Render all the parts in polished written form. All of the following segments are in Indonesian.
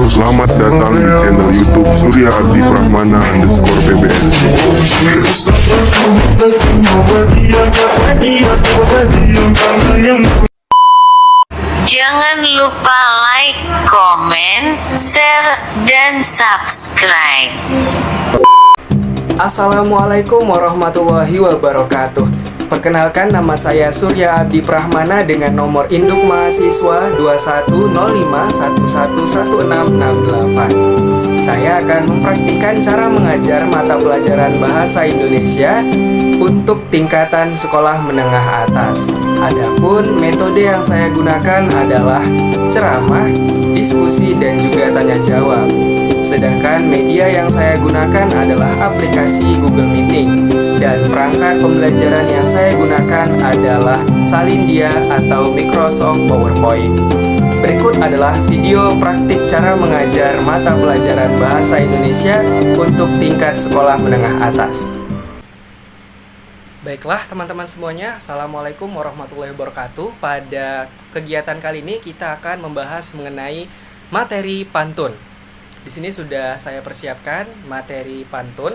Selamat datang di channel YouTube Surya Abdi Prahmana _PBS. Jangan lupa like, komen, share, dan subscribe. Assalamualaikum warahmatullahi wabarakatuh. Perkenalkan, nama saya Surya Abdi Prahmana dengan nomor induk mahasiswa 2105111668. Saya akan mempraktikkan cara mengajar mata pelajaran bahasa Indonesia untuk tingkatan sekolah menengah atas. Adapun metode yang saya gunakan adalah ceramah, diskusi, dan juga tanya jawab. Sedangkan media yang saya gunakan adalah aplikasi Google Meeting, dan perangkat pembelajaran yang saya gunakan adalah Salindia atau Microsoft PowerPoint. Berikut adalah video praktik cara mengajar mata pelajaran bahasa Indonesia untuk tingkat sekolah menengah atas. Baiklah teman-teman semuanya, Assalamualaikum warahmatullahi wabarakatuh. Pada kegiatan kali ini kita akan membahas mengenai materi pantun. Di sini sudah saya persiapkan materi pantun.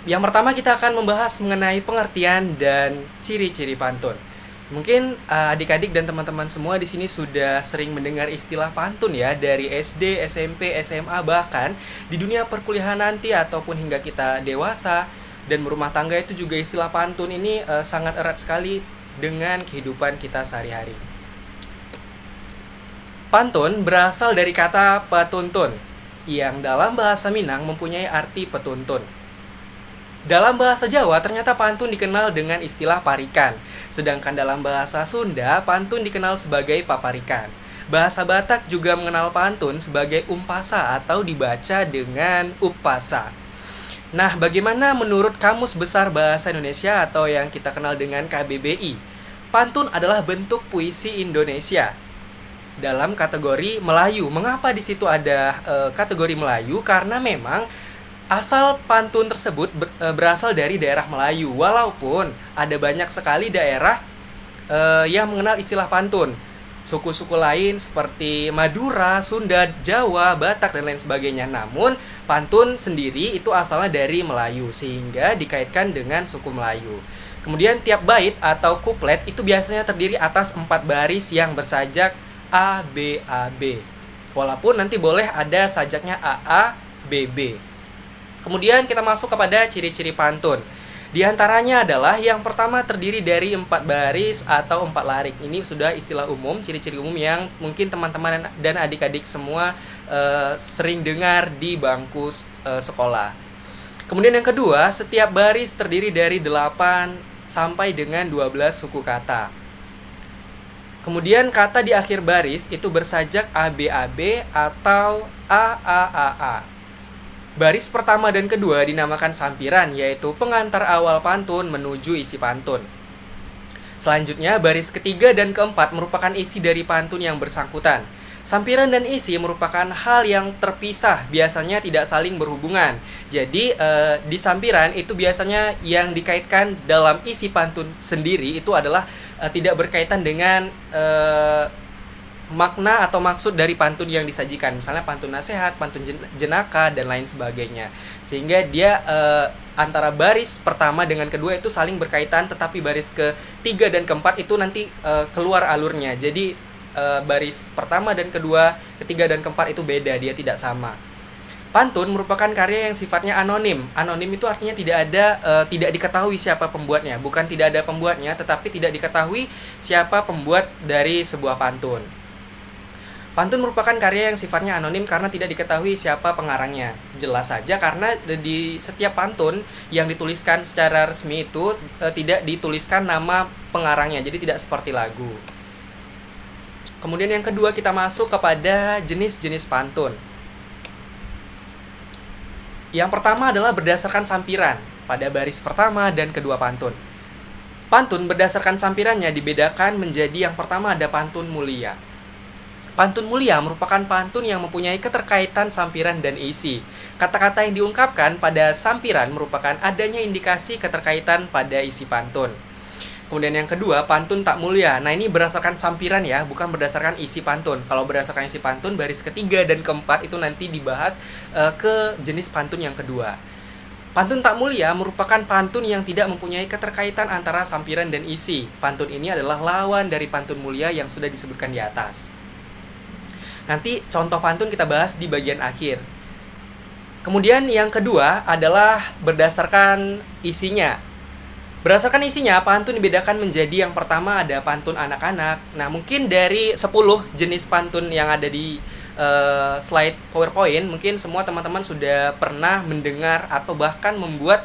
Yang pertama kita akan membahas mengenai pengertian dan ciri-ciri pantun. Mungkin adik-adik dan teman-teman semua di sini sudah sering mendengar istilah pantun ya, dari SD, SMP, SMA, bahkan di dunia perkuliahan nanti ataupun hingga kita dewasa dan berumah tangga itu juga istilah pantun ini sangat erat sekali dengan kehidupan kita sehari-hari. Pantun berasal dari kata petuntun, yang dalam bahasa Minang mempunyai arti petuntun. Dalam bahasa Jawa ternyata pantun dikenal dengan istilah parikan, sedangkan dalam bahasa Sunda pantun dikenal sebagai paparikan. Bahasa Batak juga mengenal pantun sebagai umpasa atau dibaca dengan upasa. Nah, bagaimana menurut Kamus Besar Bahasa Indonesia atau yang kita kenal dengan KBBI? Pantun adalah bentuk puisi Indonesia dalam kategori Melayu. Mengapa di situ ada kategori Melayu? Karena memang asal pantun tersebut berasal dari daerah Melayu. Walaupun ada banyak sekali daerah yang mengenal istilah pantun. Suku-suku lain seperti Madura, Sunda, Jawa, Batak, dan lain sebagainya. Namun pantun sendiri itu asalnya dari Melayu, sehingga dikaitkan dengan suku Melayu. Kemudian tiap bait atau kuplet itu biasanya terdiri atas 4 baris yang bersajak A, B, A, B. Walaupun nanti boleh ada sajaknya A, A, B, B. Kemudian kita masuk kepada ciri-ciri pantun. Di antaranya adalah yang pertama terdiri dari 4 baris atau 4 larik. Ini sudah istilah umum, ciri-ciri umum yang mungkin teman-teman dan adik-adik semua sering dengar di bangku sekolah. Kemudian yang kedua, setiap baris terdiri dari 8 sampai dengan 12 suku kata. Kemudian kata di akhir baris itu bersajak ABAB atau AAAA. Baris pertama dan kedua dinamakan sampiran, yaitu pengantar awal pantun menuju isi pantun. Selanjutnya, baris ketiga dan keempat merupakan isi dari pantun yang bersangkutan. Sampiran dan isi merupakan hal yang terpisah, biasanya tidak saling berhubungan. Jadi, di sampiran itu biasanya yang dikaitkan dalam isi pantun sendiri itu adalah tidak berkaitan dengan makna atau maksud dari pantun yang disajikan. Misalnya pantun nasihat, pantun jenaka, dan lain sebagainya. Sehingga dia antara baris pertama dengan kedua itu saling berkaitan, tetapi baris ketiga dan keempat itu nanti keluar alurnya. Jadi baris pertama dan kedua, ketiga dan keempat itu beda, dia tidak sama. Pantun merupakan karya yang sifatnya anonim. Anonim itu artinya tidak diketahui siapa pembuatnya. Bukan tidak ada pembuatnya, tetapi tidak diketahui siapa pembuat dari sebuah pantun. Pantun merupakan karya yang sifatnya anonim karena tidak diketahui siapa pengarangnya. Jelas saja karena di setiap pantun yang dituliskan secara resmi itu tidak dituliskan nama pengarangnya, jadi tidak seperti lagu. Kemudian yang kedua kita masuk kepada jenis-jenis pantun. Yang pertama adalah berdasarkan sampiran pada baris pertama dan kedua pantun. Pantun berdasarkan sampirannya dibedakan menjadi yang pertama ada pantun mulia. Pantun mulia merupakan pantun yang mempunyai keterkaitan sampiran dan isi. Kata-kata yang diungkapkan pada sampiran merupakan adanya indikasi keterkaitan pada isi pantun. Kemudian yang kedua, pantun tak mulia. Nah, ini berdasarkan sampiran ya, bukan berdasarkan isi pantun. Kalau berdasarkan isi pantun, baris ketiga dan keempat itu nanti dibahas ke jenis pantun yang kedua. Pantun tak mulia merupakan pantun yang tidak mempunyai keterkaitan antara sampiran dan isi. Pantun ini adalah lawan dari pantun mulia yang sudah disebutkan di atas. Nanti contoh pantun kita bahas di bagian akhir. Kemudian yang kedua adalah berdasarkan isinya. Berdasarkan isinya, pantun dibedakan menjadi yang pertama ada pantun anak-anak. Nah, mungkin dari 10 jenis pantun yang ada di slide PowerPoint, mungkin semua teman-teman sudah pernah mendengar atau bahkan membuat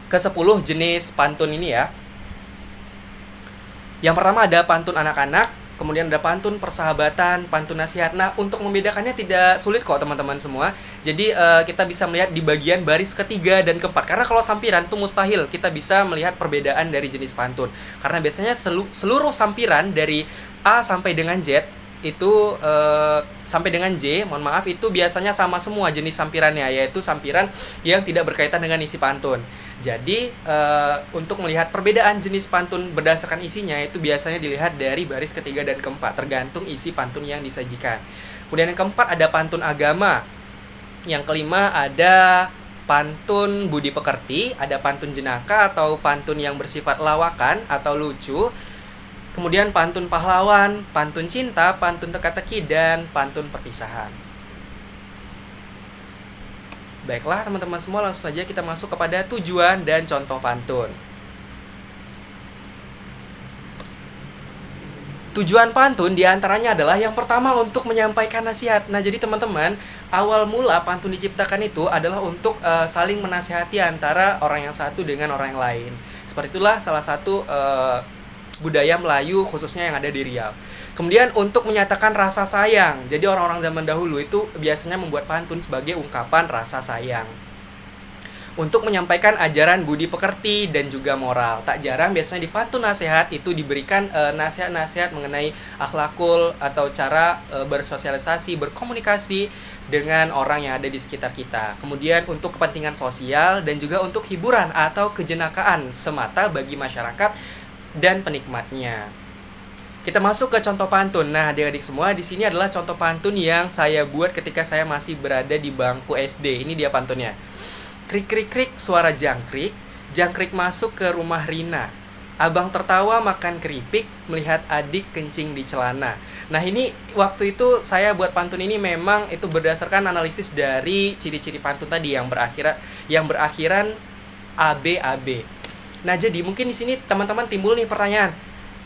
ke 10 jenis pantun ini ya. Yang pertama ada pantun anak-anak, kemudian ada pantun persahabatan, pantun nasihat. Nah, untuk membedakannya tidak sulit kok teman-teman semua. Jadi kita bisa melihat di bagian baris ketiga dan keempat. Karena kalau sampiran itu mustahil kita bisa melihat perbedaan dari jenis pantun. Karena biasanya seluruh sampiran dari A sampai dengan Z itu sampai dengan J, mohon maaf, itu biasanya sama semua jenis sampirannya, yaitu sampiran yang tidak berkaitan dengan isi pantun. Jadi untuk melihat perbedaan jenis pantun berdasarkan isinya itu biasanya dilihat dari baris ketiga dan keempat, tergantung isi pantun yang disajikan. Kemudian yang keempat ada pantun agama. Yang kelima ada pantun budi pekerti, ada pantun jenaka atau pantun yang bersifat lawakan atau lucu. Kemudian pantun pahlawan, pantun cinta, pantun teka-teki, dan pantun perpisahan. Baiklah teman-teman semua, langsung saja kita masuk kepada tujuan dan contoh pantun. Tujuan pantun diantaranya adalah yang pertama untuk menyampaikan nasihat. Nah, jadi teman-teman, awal mula pantun diciptakan itu adalah untuk saling menasihati antara orang yang satu dengan orang yang lain. Seperti itulah salah satu budaya Melayu khususnya yang ada di Riau. Kemudian untuk menyatakan rasa sayang. Jadi orang-orang zaman dahulu itu biasanya membuat pantun sebagai ungkapan rasa sayang. Untuk menyampaikan ajaran budi pekerti dan juga moral. Tak jarang biasanya di pantun nasihat itu diberikan nasihat-nasihat mengenai akhlakul atau cara bersosialisasi, berkomunikasi dengan orang yang ada di sekitar kita. Kemudian untuk kepentingan sosial dan juga untuk hiburan atau kejenakaan semata bagi masyarakat dan penikmatnya. Kita masuk ke contoh pantun. Nah, adik-adik semua, di sini adalah contoh pantun yang saya buat ketika saya masih berada di bangku SD. Ini dia pantunnya. Krik krik krik suara jangkrik, jangkrik masuk ke rumah Rina. Abang tertawa makan keripik melihat adik kencing di celana. Nah, ini waktu itu saya buat pantun ini memang itu berdasarkan analisis dari ciri-ciri pantun tadi yang berakhiran AB. Nah, jadi mungkin di sini teman-teman timbul nih pertanyaan.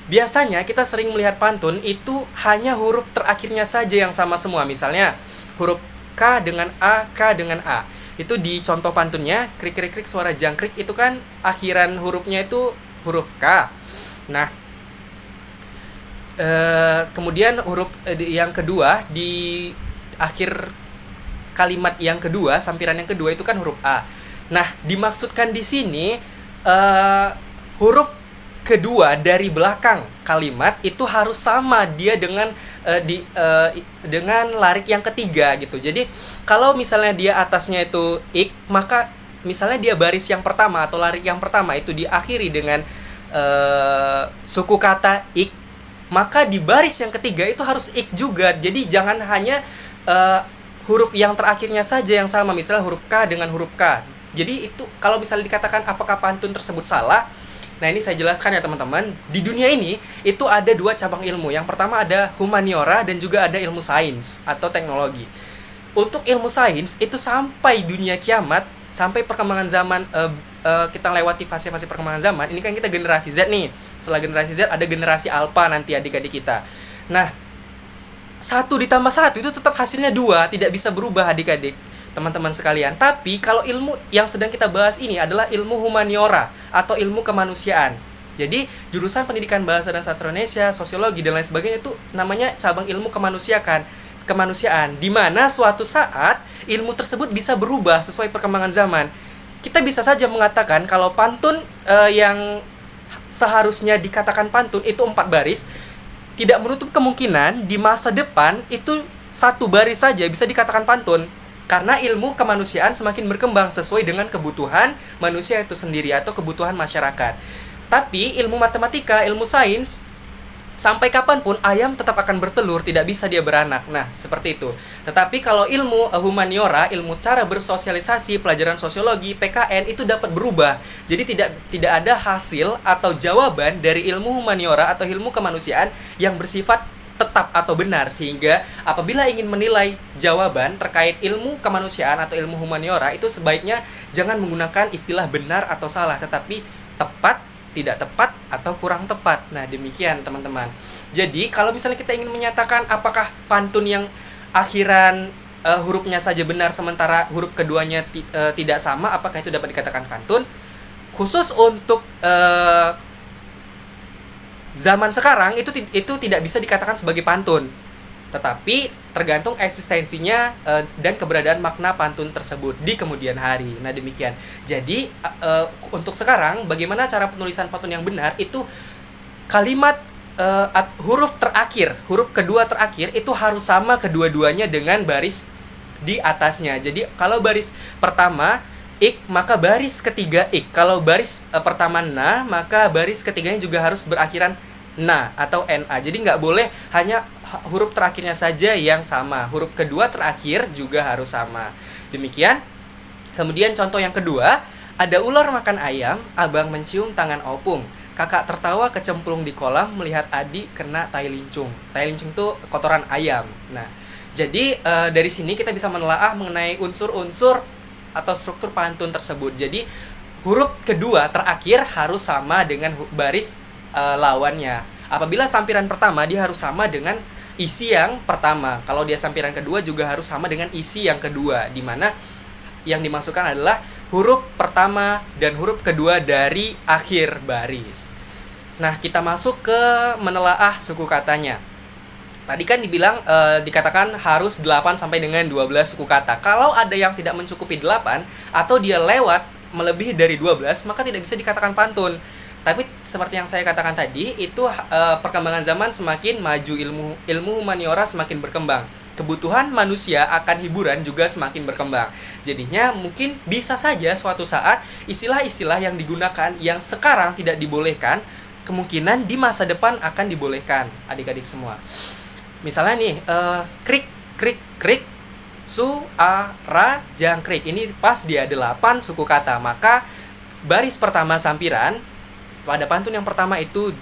Biasanya kita sering melihat pantun itu hanya huruf terakhirnya saja yang sama semua. Misalnya huruf K dengan A, K dengan A. Itu di contoh pantunnya, krik krik krik suara jangkrik itu kan akhiran hurufnya itu huruf K. Nah, kemudian huruf yang kedua di akhir kalimat yang kedua, sampiran yang kedua itu kan huruf A. Nah, dimaksudkan di sini huruf kedua dari belakang kalimat itu harus sama dia dengan dengan larik yang ketiga gitu. Jadi kalau misalnya dia atasnya itu ik, maka misalnya dia baris yang pertama atau larik yang pertama itu diakhiri dengan suku kata ik, maka di baris yang ketiga itu harus ik juga. Jadi jangan hanya huruf yang terakhirnya saja yang sama, misalnya huruf K dengan huruf K. Jadi itu kalau misalnya dikatakan apakah pantun tersebut salah, nah ini saya jelaskan ya teman-teman. Di dunia ini itu ada 2 cabang ilmu. Yang pertama ada humaniora dan juga ada ilmu sains atau teknologi. Untuk ilmu sains itu sampai dunia kiamat, sampai perkembangan zaman, kita lewati fase-fase perkembangan zaman. Ini kan kita generasi Z nih. Setelah generasi Z ada generasi alpha nanti adik-adik kita. Nah, 1 ditambah 1 itu tetap hasilnya 2, tidak bisa berubah adik-adik teman-teman sekalian. Tapi kalau ilmu yang sedang kita bahas ini adalah ilmu humaniora atau ilmu kemanusiaan. Jadi jurusan pendidikan bahasa dan sastra Indonesia, sosiologi dan lain sebagainya itu namanya cabang ilmu kemanusiaan, di mana suatu saat ilmu tersebut bisa berubah sesuai perkembangan zaman. Kita bisa saja mengatakan kalau pantun yang seharusnya dikatakan pantun itu 4 baris, tidak menutup kemungkinan di masa depan itu 1 baris saja bisa dikatakan pantun. Karena ilmu kemanusiaan semakin berkembang sesuai dengan kebutuhan manusia itu sendiri atau kebutuhan masyarakat. Tapi ilmu matematika, ilmu sains, sampai kapanpun ayam tetap akan bertelur, tidak bisa dia beranak. Nah, seperti itu. Tetapi kalau ilmu humaniora, ilmu cara bersosialisasi, pelajaran sosiologi, PKN itu dapat berubah. Jadi tidak ada hasil atau jawaban dari ilmu humaniora atau ilmu kemanusiaan yang bersifat tetap atau benar, sehingga apabila ingin menilai jawaban terkait ilmu kemanusiaan atau ilmu humaniora itu sebaiknya jangan menggunakan istilah benar atau salah, tetapi tepat, tidak tepat, atau kurang tepat. Nah, demikian teman-teman. Jadi kalau misalnya kita ingin menyatakan apakah pantun yang akhiran hurufnya saja benar sementara huruf keduanya tidak sama, apakah itu dapat dikatakan pantun? Khusus untuk zaman sekarang itu tidak bisa dikatakan sebagai pantun, tetapi tergantung eksistensinya dan keberadaan makna pantun tersebut di kemudian hari. Nah, demikian. Jadi untuk sekarang bagaimana cara penulisan pantun yang benar itu kalimat huruf kedua terakhir itu harus sama kedua-duanya dengan baris di atasnya. Jadi kalau baris pertama ik, maka baris ketiga ik. Kalau baris pertama na, maka baris ketiganya juga harus berakhiran na atau na. Jadi nggak boleh hanya huruf terakhirnya saja yang sama, huruf kedua terakhir juga harus sama. Demikian. Kemudian contoh yang kedua, ada ular makan ayam, abang mencium tangan opung, kakak tertawa kecemplung di kolam melihat adik kena tai lincung. Tai lincung itu kotoran ayam. Nah, jadi dari sini kita bisa menelaah mengenai unsur-unsur atau struktur pantun tersebut. Jadi huruf kedua terakhir harus sama dengan baris lawannya. Apabila sampiran pertama dia harus sama dengan isi yang pertama. Kalau dia sampiran kedua juga harus sama dengan isi yang kedua, di mana yang dimasukkan adalah huruf pertama dan huruf kedua dari akhir baris. Nah, kita masuk ke menelaah suku katanya. Tadi kan dibilang dikatakan harus 8 sampai dengan 12 suku kata. Kalau ada yang tidak mencukupi 8 atau dia lewat melebihi dari 12, maka tidak bisa dikatakan pantun. Tapi seperti yang saya katakan tadi, itu perkembangan zaman semakin maju, ilmu humaniora semakin berkembang. Kebutuhan manusia akan hiburan juga semakin berkembang. Jadinya mungkin bisa saja suatu saat istilah-istilah yang digunakan yang sekarang tidak dibolehkan, kemungkinan di masa depan akan dibolehkan, adik-adik semua. Misalnya nih, krik, krik, krik, suara, jangkrik. Ini pas dia 8 suku kata. Maka baris pertama sampiran pada pantun yang pertama itu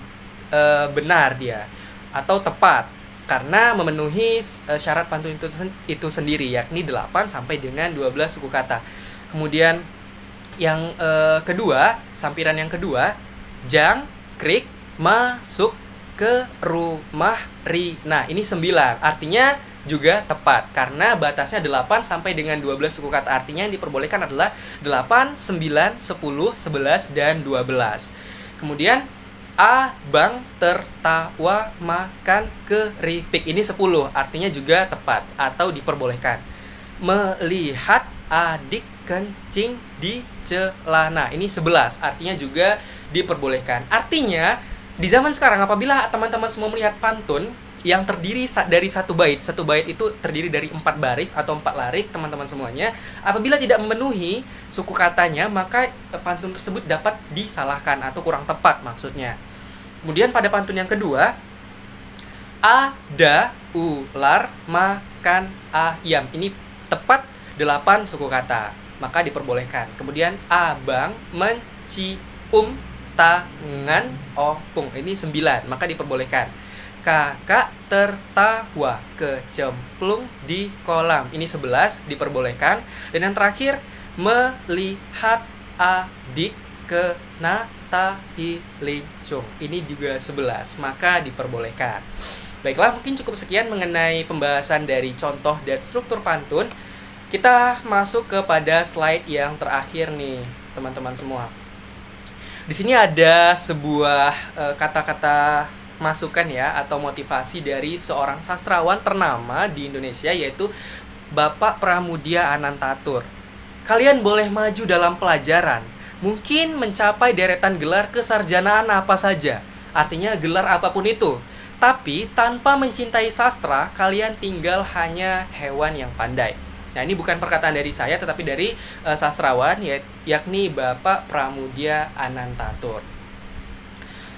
benar dia atau tepat karena memenuhi syarat pantun itu sendiri, yakni 8 sampai dengan 12 suku kata. Kemudian yang kedua, sampiran yang kedua, jangkrik masuk ke rumah Rina. Ini 9, artinya juga tepat karena batasnya 8 sampai dengan 12 suku kata. Artinya yang diperbolehkan adalah 8, 9, 10, 11, dan 12. Kemudian abang tertawa makan keripik. Ini 10, artinya juga tepat atau diperbolehkan. Melihat adik kencing di celana. Ini 11, artinya juga diperbolehkan. Artinya di zaman sekarang apabila teman-teman semua melihat pantun yang terdiri dari satu bait itu terdiri dari 4 baris atau 4 larik, teman-teman semuanya, apabila tidak memenuhi suku katanya, maka pantun tersebut dapat disalahkan atau kurang tepat maksudnya. Kemudian pada pantun yang kedua, ada ular makan ayam. Ini tepat 8 suku kata, maka diperbolehkan. Kemudian abang mencium tangan opung. Ini 9, maka diperbolehkan. Kakak tertawa kecemplung di kolam. Ini 11, diperbolehkan. Dan yang terakhir, melihat adik kena tai lincung. Ini juga 11, maka diperbolehkan. Baiklah, mungkin cukup sekian mengenai pembahasan dari contoh dan struktur pantun. Kita masuk kepada slide yang terakhir nih, teman-teman semua. Di sini ada sebuah kata-kata masukan ya atau motivasi dari seorang sastrawan ternama di Indonesia, yaitu Bapak Pramudia Anantatur. Kalian boleh maju dalam pelajaran, mungkin mencapai deretan gelar kesarjanaan apa saja, artinya gelar apapun itu. Tapi tanpa mencintai sastra, kalian tinggal hanya hewan yang pandai. Nah, ini bukan perkataan dari saya, tetapi dari sastrawan, yakni Bapak Pramudia Anantatur.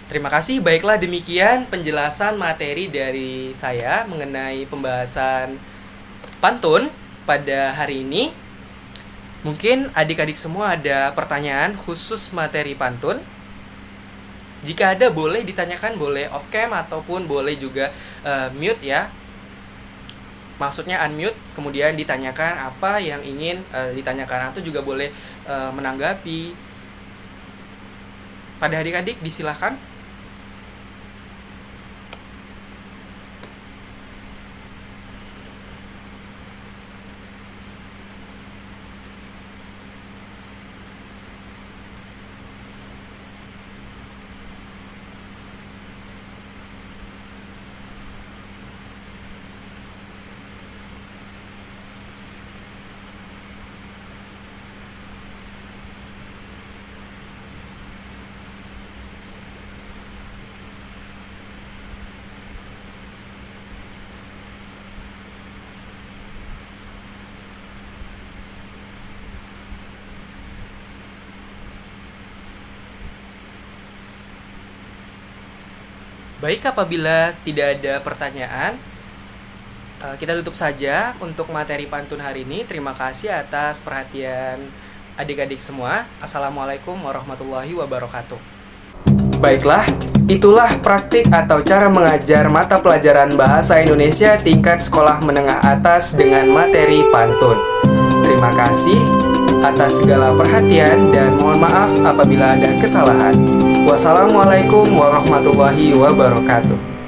Terima kasih, baiklah demikian penjelasan materi dari saya mengenai pembahasan pantun pada hari ini. Mungkin adik-adik semua ada pertanyaan khusus materi pantun. Jika ada boleh ditanyakan, boleh off cam ataupun boleh juga mute ya. Maksudnya unmute, kemudian ditanyakan apa yang ingin ditanyakan, atau juga boleh menanggapi. Pada adik-adik disilahkan. Baik, apabila tidak ada pertanyaan, kita tutup saja untuk materi pantun hari ini. Terima kasih atas perhatian adik-adik semua. Assalamualaikum warahmatullahi wabarakatuh. Baiklah, itulah praktik atau cara mengajar mata pelajaran Bahasa Indonesia tingkat sekolah menengah atas dengan materi pantun. Terima kasih atas segala perhatian dan mohon maaf apabila ada kesalahan. Wassalamualaikum warahmatullahi wabarakatuh.